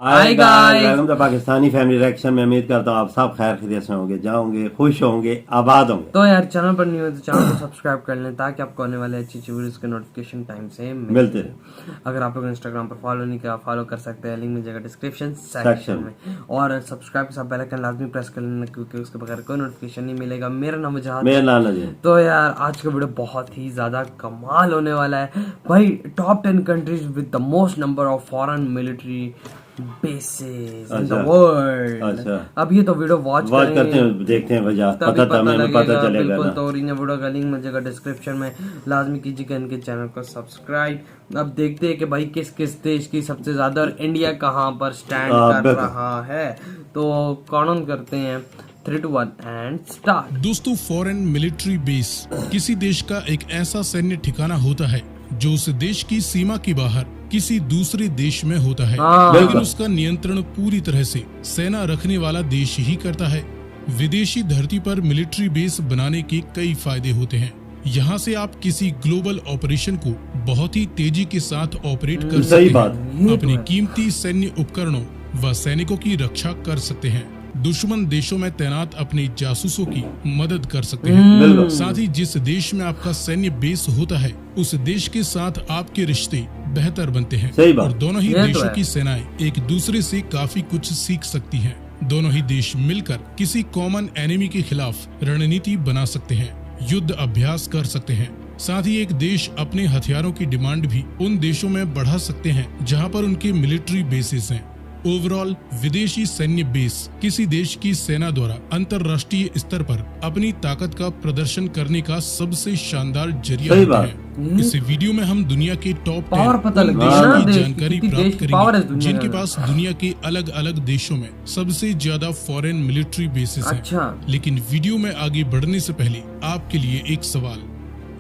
Hi guys, welcome to Pakistani family reaction में। उम्मीद करता हूँ आप सब खैर खैरियत से होंगे, जाओगे, खुश होंगे, आबाद होंगे। तो यार चैनल पर न्यू है तो चैनल को सब्सक्राइब कर लें ताकि आपको आने वाले अच्छी अच्छी वीडियोस के नोटिफिकेशन टाइम से मिलते रहे। अगर आप लोग इंस्टाग्राम पर फॉलो नहीं किया, फॉलो कर सकते हैं, लिंक मिल जाएगा डिस्क्रिप्शन सेक्शन में। और सब्सक्राइब के साथ बेल आइकन लाजमी प्रेस कर लेना क्योंकि उसके बगैर कोई नोटिफिकेशन नहीं मिलेगा। मेरा नाम है जहां। मेरा नाम है। तो यार आज का वीडियो बहुत ही ज्यादा कमाल होने वाला है भाई। Top 10 countries with the most number of foreign military bases in the world. अच्छा, अब ये तो वीडियो वॉच करते हैं, देखते हैं वजह पता चलेगा। बिल्कुल, तो वीडियो का लिंक मिल जाएगा डिस्क्रिप्शन में। लाजमी कीजिएगा इनके चैनल को सब्सक्राइब। अब देखते हैं कि भाई किस किस देश की सबसे ज्यादा और इंडिया कहां पर स्टैंड कर रहा है। तो काउंट करते हैं 3, 2, 1 एंड स्टार्ट। दोस्तों, फॉरेन मिलिट्री बेस किसी देश का एक ऐसा सैन्य ठिकाना होता है जो उस देश की सीमा के बाहर किसी दूसरे देश में होता है, लेकिन उसका नियंत्रण पूरी तरह से सेना रखने वाला देश ही करता है। विदेशी धरती पर मिलिट्री बेस बनाने के कई फायदे होते हैं। यहाँ से आप किसी ग्लोबल ऑपरेशन को बहुत ही तेजी के साथ ऑपरेट कर सकते हैं, अपने कीमती सैन्य उपकरणों व सैनिकों की रक्षा कर सकते हैं, दुश्मन देशों में तैनात अपने जासूसों की मदद कर सकते हैं। साथ ही जिस देश में आपका सैन्य बेस होता है उस देश के साथ आपके रिश्ते बेहतर बनते हैं और दोनों ही देशों की सेनाएं एक दूसरे से काफी कुछ सीख सकती हैं। दोनों ही देश मिलकर किसी कॉमन एनिमी के खिलाफ रणनीति बना सकते हैं, युद्ध अभ्यास कर सकते हैं। साथ ही एक देश अपने हथियारों की डिमांड भी उन देशों में बढ़ा सकते हैं जहां पर उनके मिलिट्री बेसिस हैं। ओवरऑल विदेशी सैन्य बेस किसी देश की सेना द्वारा अंतर्राष्ट्रीय स्तर पर अपनी ताकत का प्रदर्शन करने का सबसे शानदार जरिया होता है। इस वीडियो में हम दुनिया के टॉप 10 देशों की जानकारी प्राप्त करेंगे जिनके पास दुनिया के अलग अलग देशों में सबसे ज्यादा फॉरेन मिलिट्री बेसिस हैं। लेकिन वीडियो में आगे बढ़ने से पहले आपके लिए एक सवाल,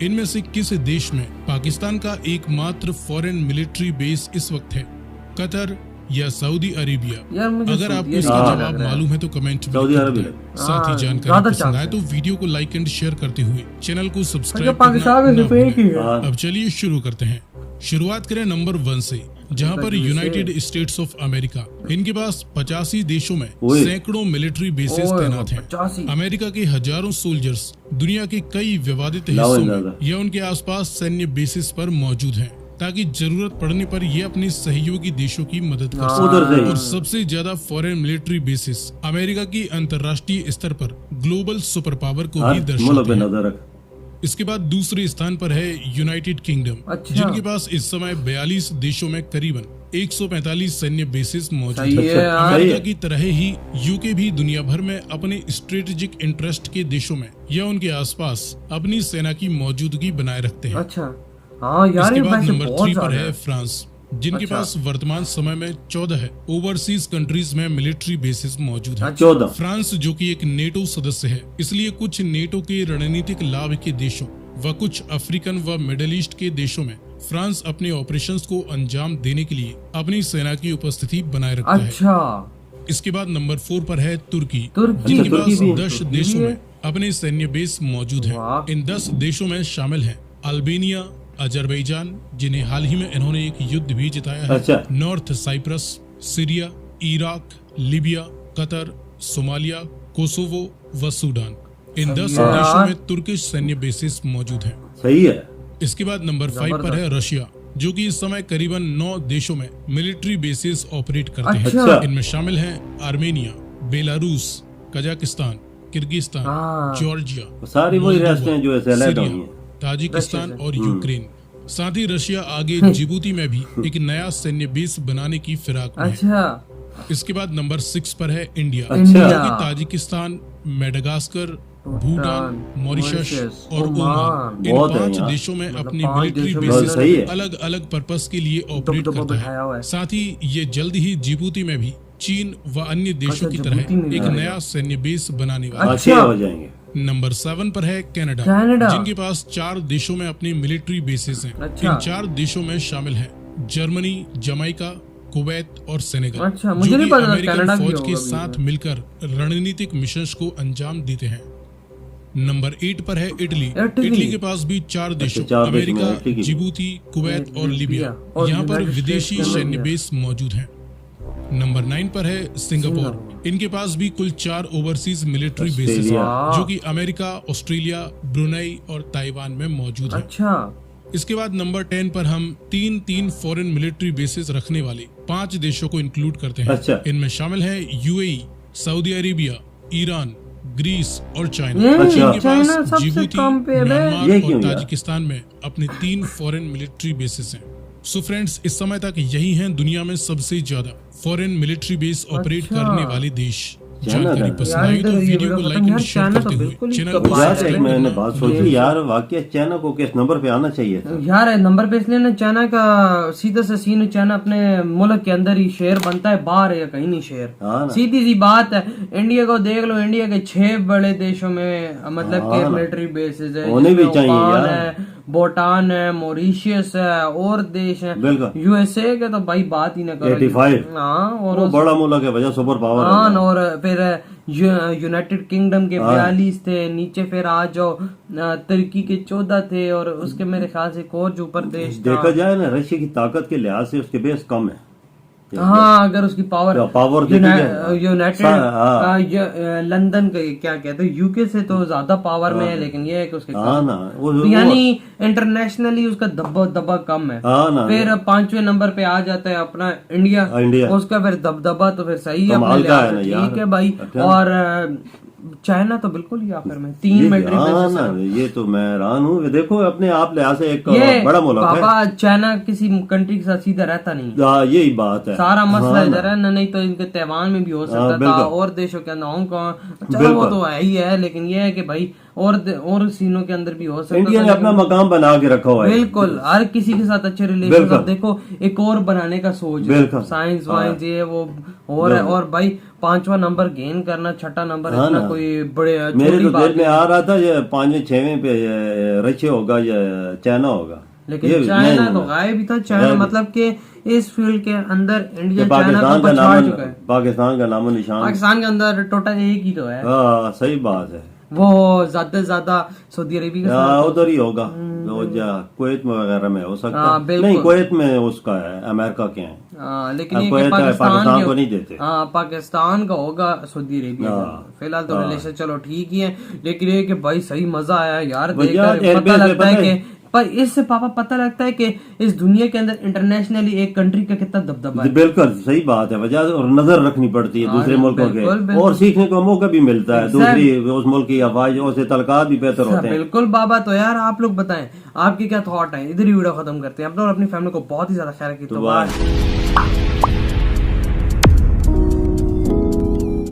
इनमें से किस देश में पाकिस्तान का एकमात्र फॉरेन मिलिट्री बेस इस वक्त है? कतर या सऊदी अरेबिया? अगर आपको इसका जवाब मालूम है तो कमेंट में बताएं। साथ ही जानकारी पसंद आए तो वीडियो को लाइक एंड शेयर करते हुए चैनल को सब्सक्राइब करना। अब चलिए शुरू करते हैं। शुरुआत करें नंबर 1 से, जहां पर यूनाइटेड स्टेट्स ऑफ अमेरिका। इनके पास 85 देशों में सैकड़ों मिलिट्री बेसिस तैनात हैं। अमेरिका के हजारों सोल्जर्स दुनिया के कई विवादित हिस्सों में या उनके आसपास सैन्य बेसिस पर मौजूद हैं ताकि जरूरत पड़ने पर ये अपने सहयोगी देशों की मदद कर सके। और सबसे ज्यादा फॉरेन मिलिट्री बेसिस अमेरिका की अंतर्राष्ट्रीय स्तर पर ग्लोबल सुपर पावर को भी दर्शाते हैं। इसके बाद दूसरे स्थान पर है यूनाइटेड किंगडम, जिनके पास इस समय 42 देशों में करीबन 145 सैन्य बेसिस मौजूद है। अमेरिका की तरह ही यूके भी दुनिया भर में अपने स्ट्रेटेजिक इंटरेस्ट के देशों में या उनके आसपास अपनी सेना की मौजूदगी बनाए रखते हैं। इसके बाद नंबर 3 पर है फ्रांस, जिनके पास वर्तमान समय में 14 ओवरसीज कंट्रीज में मिलिट्री बेसिस मौजूद है। 14। फ्रांस जो कि एक नेटो सदस्य है, इसलिए कुछ नेटो के रणनीतिक लाभ के देशों व कुछ अफ्रीकन व मिडिल ईस्ट के देशों में फ्रांस अपने ऑपरेशंस को अंजाम देने के लिए अपनी सेना की उपस्थिति बनाए रखता है। इसके बाद नंबर 4 पर है तुर्की, जिनके पास 10 देशों में अपने सैन्य बेस मौजूद है। इन 10 देशों में शामिल है अल्बेनिया, अजरबैजान, जिन्हें हाल ही में इन्होंने एक युद्ध भी जिताया है, North Cyprus, Syria, Iraq, Libya, Qatar, Somalia, Kosovo व सूडान। इन 10 देशों में तुर्किश सैन्य बेसिस मौजूद हैं। सही है। इसके बाद नंबर 5 पर है रशिया, जो कि इस समय करीबन 9 देशों में मिलिट्री बेसिस ऑपरेट करते हैं। इनमें शामिल हैं Armenia, Belarus, Kazakhstan, Kyrgyzstan, Georgia, सारी वही रियासतें जो सीरिया, ताजिकिस्तान और यूक्रेन। साथ ही रशिया आगे जिबूती में भी एक नया सैन्य बेस बनाने की फिराक में है। इसके बाद नंबर 6 पर है इंडिया, जो कि ताजिकिस्तान, मेडागास्कर, भूटान, मॉरिशस और ओमान, इन 5 देशों में अपनी मिलिट्री बेसिस अलग अलग पर्पस के लिए ऑपरेट करता है। साथ ही ये जल्द ही जिबूती में भी चीन व अन्य देशों की तरह एक नया सैन्य बेस बनाने वाला है। नंबर 7 पर है कनाडा, जिनके पास 4 देशों में अपनी मिलिट्री बेसिस हैं। इन 4 देशों में शामिल हैं जर्मनी, जमाइका, कुवैत और सेनेगल, जो कि अमेरिकन फौज के साथ मिलकर रणनीतिक मिशंस को अंजाम देते हैं। नंबर 8 पर है इटली। इटली के पास भी 4 देशों अमेरिका, जिबूती, कुवैत और लीबिया, यहाँ पर विदेशी सैन्य बेस मौजूद हैं। नंबर 9 पर है सिंगापुर। इनके पास भी कुल 4 ओवरसीज मिलिट्री बेसेस हैं, ऑस्ट्रेलिया। जो कि अमेरिका, ऑस्ट्रेलिया, ब्रुनेई और ताइवान में मौजूद है। अच्छा, इसके बाद नंबर 10 पर हम 3 फॉरेन मिलिट्री बेसेस रखने वाले 5 देशों को इंक्लूड करते हैं। अच्छा। इनमें शामिल है UAE, Saudi Arabia, Iran, Greece और चाइना। अच्छा। इनके पास चाइना सबसे जिबूती, कम पे है बे। ये म्यांमार क्यों और यार? ताजिकिस्तान में अपने 3 फॉरेन मिलिट्री बेसेस हैं। सो फ्रेंड्स, इस समय तक यही हैं दुनिया में सबसे ज्यादा फॉरेन मिलिट्री बेस ऑपरेट अच्छा। करने वाले देश। चाइना जानकारी का। पसंद यार, आई तो इधर ये वीडियो को वीडियो लाइक खत्म। एंड यार, शेयर चाइना करते तो हुए बिल्कुल ही चैनल कबाड़ को है। यार सब्सक्राइब एक मैंने करना बात सोची यार, वाकई चाइना को किस नंबर पे आना चाहिए था। यार नंबर पे इसलिए ना, चाइना का सीधा से सीन, चाइना अपने मुल्क के अंदर ही शेयर बनता है, बाहर या कहीं नहीं शेयर। हाँ ना। सीधी सी बात है। इंडिया को देख लो, इंडिया के 6 बड़े देशों में मतलब हाँ के ना। मिलिट्री बेसेस है, होने भी जिसमें चाहिए ओमान यार। है, भूटान है, मॉरिशियस है, और देश है। बिल्कुल। यूएसए के तो भाई बात ही ना करो। 85। हाँ, और वो बड़ा मुल्क है, वजह सुपर पावर हाँ, है। और फिर यूनाइटेड किंगडम के 42 थे, नीचे फिर आ जाओ तुर्की के 14 थे, और उसके मेरे ख्याल से एक और जो ऊपर देश था। देखा जाए ना, रशिया की ताकत के लिहाज से उसके बेस कम है। हाँ, अगर उसकी पावर पावर यूनाइटेड लंदन का क्या कहते हैं, यूके से तो ज्यादा पावर में है, लेकिन ये है कि उसके हाँ ना, तो यानी इंटरनेशनली उसका दबदबा कम है। हाँ ना। फिर 5वें नंबर पे आ जाता है अपना इंडिया। इंडिया। उसका फिर दबदबा तो फिर सही है, कमाल अपने का लिहाज है ना से यार। ठीक है भाई। अच्छा। और चाइना तो बिल्कुल ही आखिर में 3 मिलिट्री हाँ बेसेस ना, है। ये तो मैं हैरान हूँ। देखो अपने आप लिहाज से एक ये बड़ा मुल्क है। पापा, चाइना किसी कंट्री के साथ सीधा रहता नहीं, यही बात है। सारा मसला हाँ इधर है ना। नहीं तो इनके तैवान में भी हो सकता था, बिल्कुल। और देशों के अंदर हांगकांग, चलो वो तो है ही है, लेकिन ये है कि भाई और सीनों के अंदर भी हो सकता इंडिया था। ने अपना मकाम बना के रखा हुआ है। बिल्कुल, हर किसी के साथ अच्छे रिलेशन। बिल्कुल। अब देखो, एक और बनाने का सोच है, बिल्कुल। साइंस वाइंस ये वो और है। और भाई 5वां नंबर गेन करना, 6ठा नंबर हाँ इतना ना। कोई बड़े मेरे छोटी तो बात दिल में आ रहा था ये 5वें 6वें पे रशिया होगा या चाइना होगा, लेकिन चाइना तो गायब ही था। चाइना मतलब कि इस फील्ड के अंदर इंडिया चाइना को पछाड़ चुका है। पाकिस्तान का नामो निशान। पाकिस्तान के अंदर टोटल एक ही तो है, हाँ सही बात है। वो ज्यादा से ज्यादा सऊदी अरेबिया के साथ। उधर ही होगा, कुवैत में वगैरह में हो सकता हाँ, है। बिल्कुल। नहीं, कुवैत में उसका है, अमेरिका के हैं। लेकिन अब ये कि कुवैत है, पाकिस्तान को नहीं के देते। पाकिस्तान का होगा सऊदी अरेबिया का। फिलहाल तो रिलेशन चलो ठीक ही है, लेकिन ये कि भाई सही मजा आया यार भैया, देखकर। पता एयरबेस लगता है पे कि पर इससे पापा पता लगता है कि इस दुनिया के अंदर इंटरनेशनली एक कंट्री का कितना दबदबा है। बिल्कुल सही बात है। वजह और नजर रखनी पड़ती है दूसरे मुल्कों के, बिल्कुल। और सीखने का मौका भी मिलता है। दूसरी उस मुल्क की आवाज से तलकात भी बेहतर होते हैं। बिल्कुल बाबा। तो यार आप लोग बताएं आपके क्या थॉट है। इधर ही वीडियो खत्म करते हैं। आप लोग अपनी फैमिली को बहुत ही ज्यादा ख्याल रखिए। तो बाय।